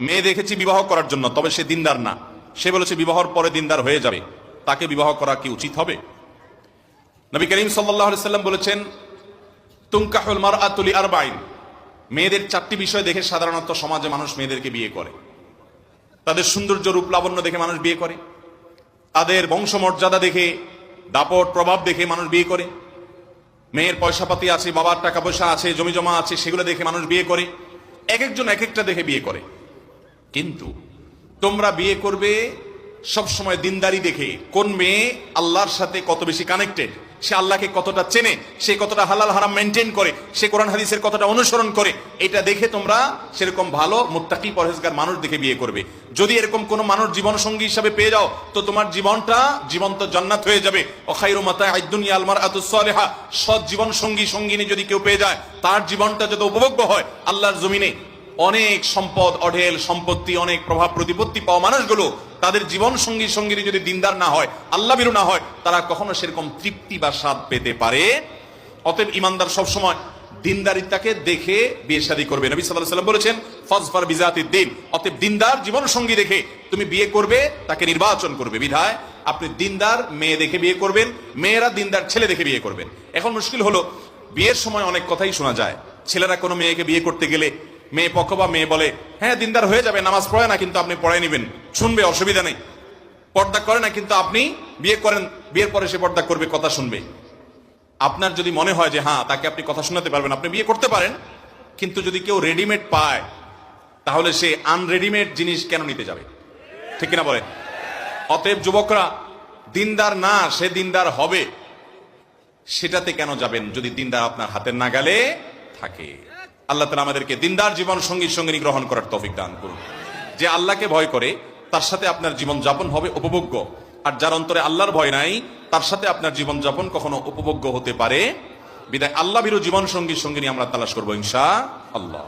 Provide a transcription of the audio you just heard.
মেয়ে দেখেছি বিবাহ করার জন্য, তবে সে দিনদার না, সে বলেছে বিবাহের পরে দিনদার হয়ে যাবে, তাকে বিবাহ করা কি উচিত হবে? নবী করিম সাল্লাল্লাহু আলাইহি সাল্লাম বলেছেন, তুনকাহুল মারআতু লিআরবাইন, মেয়েদের 4টি বিষয় দেখে সাধারণত সমাজে মানুষ মেয়েদেরকে বিয়ে করে। তাদের সৌন্দর্য, রূপ, লাবণ্য দেখে মানুষ বিয়ে করে, তাদের বংশমর্যাদা দেখে, দাপট প্রভাব দেখে মানুষ বিয়ে করে, মেয়ের পয়সাপাতি আছে, বাবার টাকা পয়সা আছে, জমি জমা আছে, সেগুলো দেখে মানুষ বিয়ে করে। এক একজন এক একটা দেখে বিয়ে করে। কিন্তু তোমরা বিয়ে করবে সবসময় দিনদারি দেখে, কোন মেয়ে আল্লাহর সাথে কত বেশি কানেক্টেড, সে আল্লাহকে কতটা চেনে, সে কতটা হালাল হারাম মেনটেন করে, সে কোরআন হাদিসের কতটা অনুসরণ করে, এটা দেখে তোমরা সেরকম ভালো মুত্তাকি পরহেজগার মানুষ দেখে বিয়ে করবে। যদি এরকম কোন মানুষ জীবন সঙ্গী হিসাবে পেয়ে যাও, তো তোমার জীবনটা জীবন্ত জান্নাত হয়ে যাবে। ও খায়রু মাতাঈদ দুনিয়া আল মারআতুস সালিহা, সৎ জীবন সঙ্গী সঙ্গিনী যদি কেউ পেয়ে যায়, তার জীবনটা যত উপভোগ্য হয়। আল্লাহর জমিনে অনেক সম্পদ, অঢেল সম্পত্তি, অনেক প্রভাব প্রতিপত্তি পাওয়া মানুষগুলো তাদের জীবন সঙ্গী সঙ্গিনী যদি দিনদার না হয়, আল্লাহ ভীরু না হয়, তারা কখনো সেরকম তৃপ্তি বা স্বাদ পেতে পারে। অতএব ইমানদার সবসময় দিনদারিতাকে দেখে বিয়ে শাদী করবে। নবী সাল্লাল্লাহু আলাইহি ওয়াসাল্লাম বলেছেন, ফাজফার বিজাতিদ দ্বীন, অতএব দিনদার জীবন সঙ্গী দেখে তুমি বিয়ে করবে, তাকে নির্বাচন করবে। বিধায় আপনি দিনদার মেয়ে দেখে বিয়ে করবেন, মেয়েরা দিনদার ছেলে দেখে বিয়ে করবেন। এখন মুশকিল হলো, বিয়ের সময় অনেক কথাই শোনা যায়। ছেলেরা কোনো মেয়েকে বিয়ে করতে গেলে মেয়ে পক্ষ বা মেয়ে বলে, হ্যাঁ দিনদার হয়ে যাবে, নামাজ পড়ে না কিন্তু আপনি পড়াই নেবেন, শুনবে, অসুবিধা নেই। পর্দা করে না কিন্তু আপনি বিয়ে করেন, বিয়ের পরে সে পর্দা করবে, কথা শুনবে। আপনার যদি মনে হয় যে হ্যাঁ তাকে আপনি কথা শোনাতে পারবেন, আপনি বিয়ে করতে পারেন। কিন্তু যদি কেউ রেডিমেড পায়, তাহলে সে আনরেডিমেড জিনিস কেন নিতে যাবে? ঠিক কিনা বলেন? অতএব যুবকরা, দিনদার না সে দিনদার হবে, সেটাতে কেন যাবেন যদি দিনদার আপনার হাতের নাগালে থাকে? আল্লাহ তাআলা আমাদেরকে দিনদার জীবন সঙ্গী সঙ্গিনী গ্রহণ করার তৌফিক দান করুন। যে আল্লাহকে ভয় করে, তার সাথে আপনার জীবন যাপন হবে উপভোগ্য। আর যার অন্তরে আল্লাহর ভয় নাই, তার সাথে আপনার জীবন যাপন কখনো উপভোগ্য হতে পারে। বিধায় আল্লাহ ভীরু জীবন সঙ্গী সঙ্গিনী আমরা তালাশ করবো ইনশাআল্লাহ।